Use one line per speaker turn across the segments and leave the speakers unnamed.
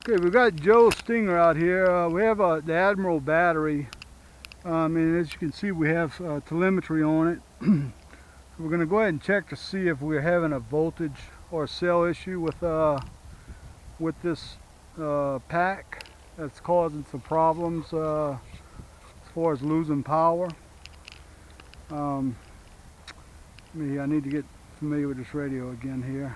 Okay, we've got Joe's Stinger out here. We have the Admiral battery, and as you can see, we have telemetry on it. We're going to go ahead and check to see if we're having a voltage or a cell issue with this pack that's causing some problems as far as losing power. I need to get familiar with this radio again here.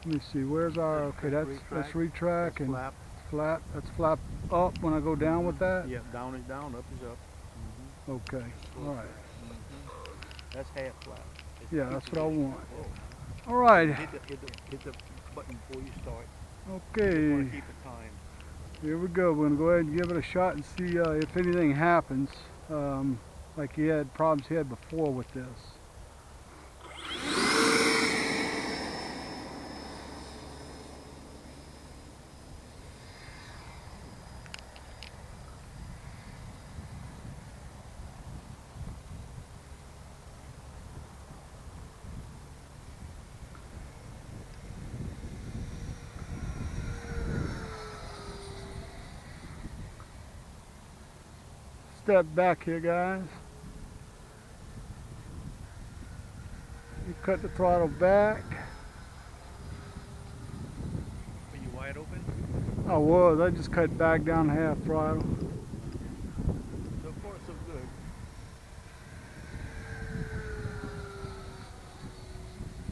Let me see, where's our, okay, that's retrack and
flap.
Flap. That's flap up when I go down with that?
Yeah, down is down, up is up.
Okay, all right.
That's half flap.
Yeah, that's what I want. All right.
Hit the button before you start.
Okay.
You want to keep it timed.
Here we go. We're going to go ahead and give it a shot and see if anything happens, like he had problems he had before with this. Step back here, guys. You cut the throttle back.
Are you wide open?
I was. I just cut back down to half throttle.
So far, so good.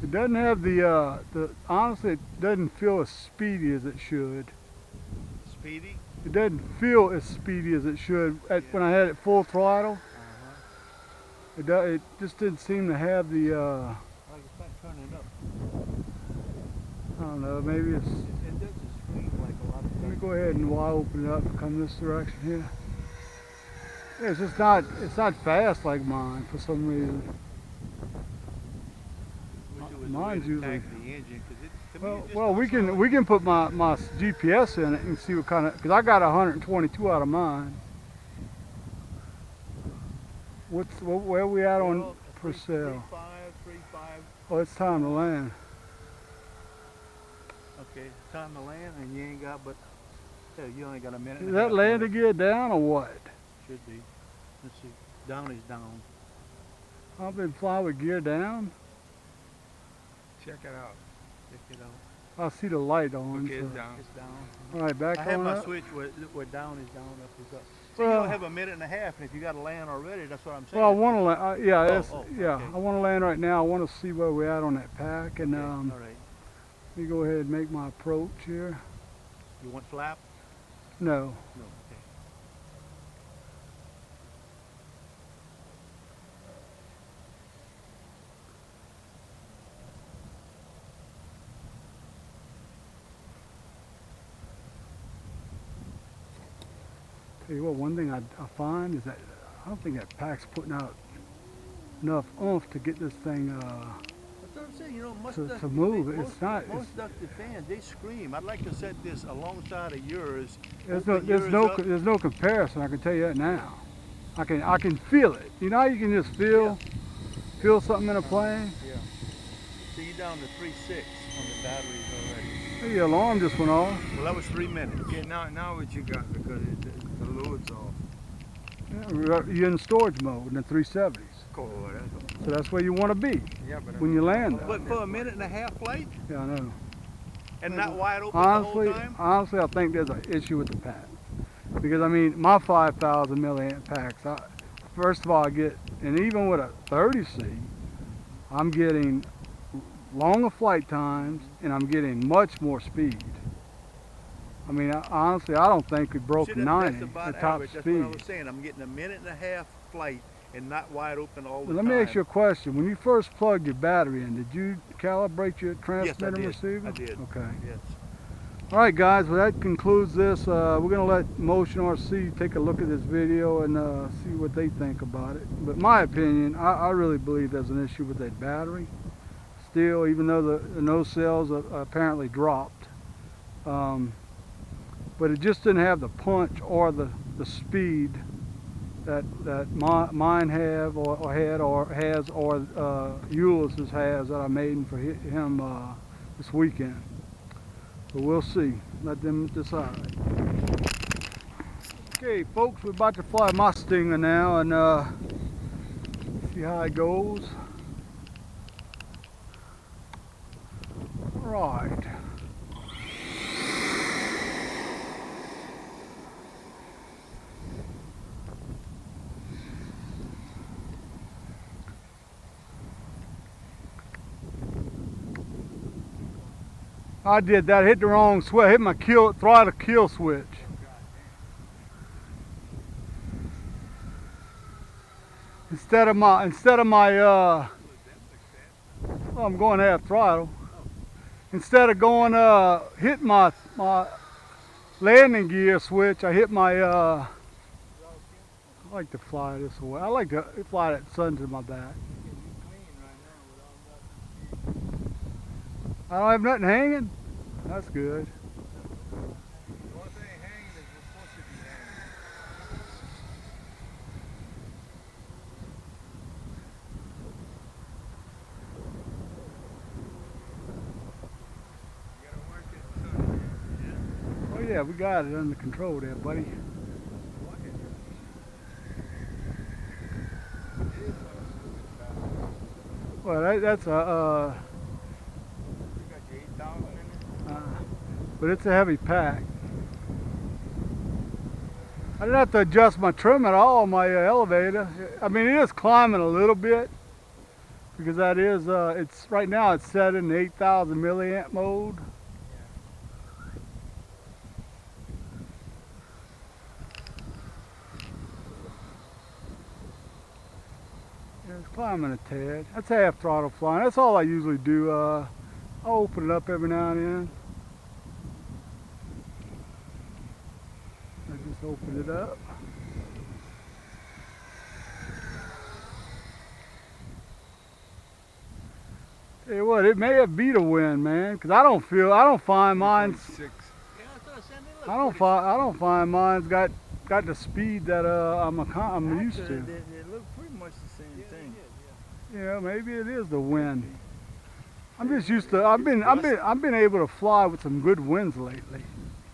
It doesn't have the honestly, it doesn't feel as speedy as it should.
Speedy?
It doesn't feel as speedy as it should when I had it full throttle. It just didn't seem to have the.
Like it's not turning up.
I don't know. Maybe it's.
It doesn't scream like a lot of.
Let me go ahead and while I open it up and come this direction here. Yeah, it's just not. It's not fast like mine for some reason. Mine's usually. Well, we can put my GPS in it and see what kind of, because I got 122 out of mine. Where are we at on per cell?
3.5.
Oh, it's time to land.
Okay, time to land, and you ain't got but you only got a minute.
Is that landing gear down or what?
Should be. Let's see. Down is down.
I've been flying with gear down.
Check it out. Check it out.
I see the light on.
Okay,
so.
it's down. It's down.
All right, back
I
on
have my
up.
switch where down is down, up is up. So
Well,
you don't have a minute and a half, and if you got to land already, that's what I'm saying.
Well, I want to land. Yeah,
okay.
I want to land right now. I want to see where we're at on that pack, and
Okay, all right.
let me go ahead and make my approach here.
You want flap?
No.
No. Okay.
Tell you what, one thing I find is that I don't think that pack's putting out enough oomph to get this thing
That's what I'm saying. You know,
to move. It's not.
Most ducted fans, they scream. I'd like to set this alongside of yours.
There's no comparison. I can tell you that now. I can feel it. You know how you can just feel something in a plane.
Yeah. So you're down to 3.6 on the batteries already.
Hey, your alarm just went off.
Well, that was 3 minutes.
Yeah, now what you got, because the load's off.
Yeah, you're in storage mode in the 370s.
Cool,
So that's where you want to be when you land.
But for a minute and a half flight?
Yeah, I know.
And not wide open the whole time?
Honestly, I think there's an issue with the pack. Because, I mean, my 5,000 milliamp packs, first of all, I get, and even with a 30C, I'm getting longer flight times, and I'm getting much more speed. I mean, honestly, I don't think we broke 90 at top speed.
That's what I was saying. I'm getting a minute and a half flight and not wide open all the time.
Let me ask you a question. When you first plugged your battery in, did you calibrate your transmitter and receiver?
I did.
Okay.
Yes.
All right, guys. Well, that concludes this. We're going to let MotionRC take a look at this video and see what they think about it. But my opinion, I really believe there's an issue with that battery. Still, even though the no cells apparently dropped. But it just didn't have the punch or the speed that mine have or has or Ulyss's has that I made for him this weekend. But we'll see. Let them decide. Okay, folks, we're about to fly my Stinger now and see how it goes. All right. I did that. I hit the wrong switch. I hit my throttle kill switch. Instead of my oh, I'm going half throttle. Instead of going hit my landing gear switch, I hit my I like to fly this way. I like to fly that sun to my back. I don't have nothing hanging. That's good. Oh yeah, we got it under control there, buddy. Well, that's a but it's a heavy pack. I didn't have to adjust my trim at all on my elevator. I mean, it is climbing a little bit because that is it's right now it's set in the 8,000 milliamp mode. Yeah, it's climbing a tad. That's half throttle flying. That's all I usually do. I'll open it up every now and then. I just open it up. Tell you what, it may have beat a wind, man, because I don't find mine's. I don't find mine's got the speed that I'm used to.
They look pretty much the same thing.
Yeah, maybe it is the wind. I'm just used to. I've been able to fly with some good winds lately.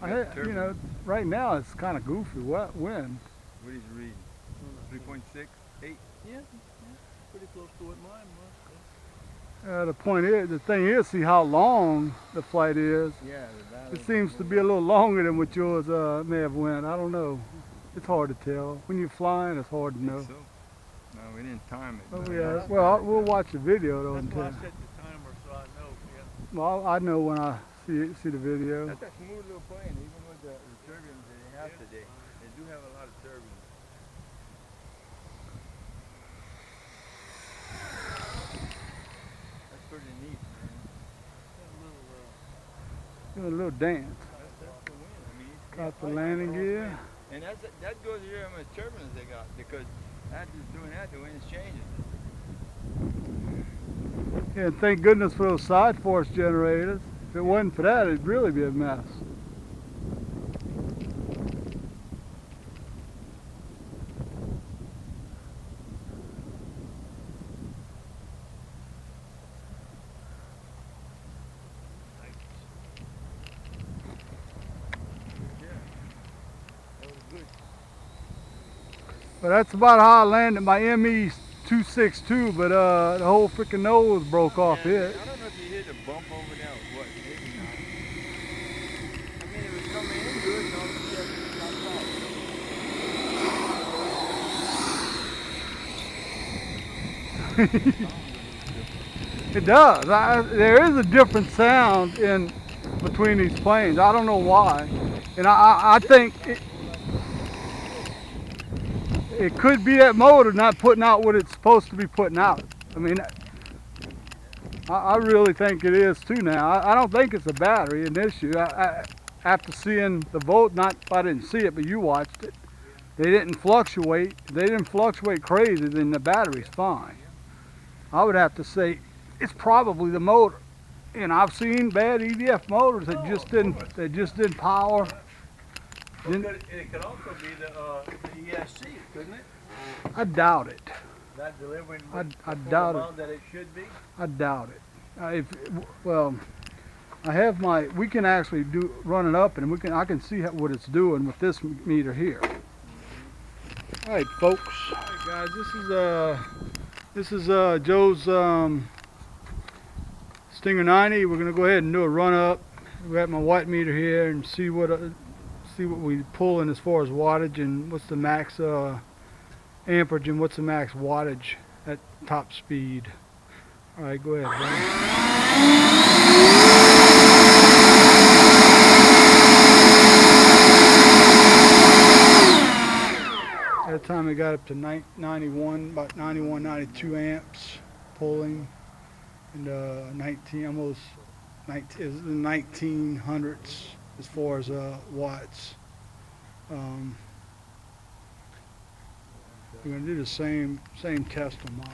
You know, right now it's kind of goofy. What wind?
What is it reading? 3.6, 8?
Yeah, pretty close to what mine was.
The thing is, see how long the flight is.
Yeah.
It seems to be a little longer than what yours may have went. I don't know. It's hard to tell. When you're flying, it's hard to know.
So? No, we didn't time it.
Oh yeah. Well, we'll watch the video though
That's
and
why I
tell.
set the timer so I know. Yeah.
Well, I know when I see the video.
That's a smooth little plane, even with the turbines that they have today. They do have a lot of turbines. That's pretty neat, man.
Doing a little dance.
That's the wind. I mean,
Got the landing gear.
and that goes to how much turbines they got, because after doing that, the wind's changing.
Yeah, and thank goodness for those side force generators. If it wasn't for that, it'd really be a mess. But that's about how I landed my ME 262, but the whole freaking nose broke off it.
I don't know if you hit a bump over there or what. Maybe not. I mean, it was coming in good, and all of a sudden it stopped off.
It does. There is a different sound in between these planes. I don't know why, and I think it could be that motor not putting out what it's supposed to be putting out. I mean, I really think it is too now. I don't think it's a battery an issue. After seeing the I didn't see it, but you watched it. They didn't fluctuate. They didn't fluctuate crazy. Then the battery's fine. I would have to say it's probably the motor. And I've seen bad EDF motors that just didn't power.
It could also be the ESC, couldn't it?
I doubt it.
Not delivering
I
the
doubt
amount that it should be.
I doubt it. Well, I have my, we can actually run it up, and I can see what it's doing with this meter here. All right, folks. All right, guys, this is Joe's Stinger 90. We're gonna go ahead and do a run up. We got my watt meter here and see what we pulling as far as wattage and what's the max amperage and what's the max wattage at top speed. All right, go ahead, At the time we got up to 91, about 91, 92 amps pulling, and 19, almost 1900s as far as watts. We're gonna do the same test on mine.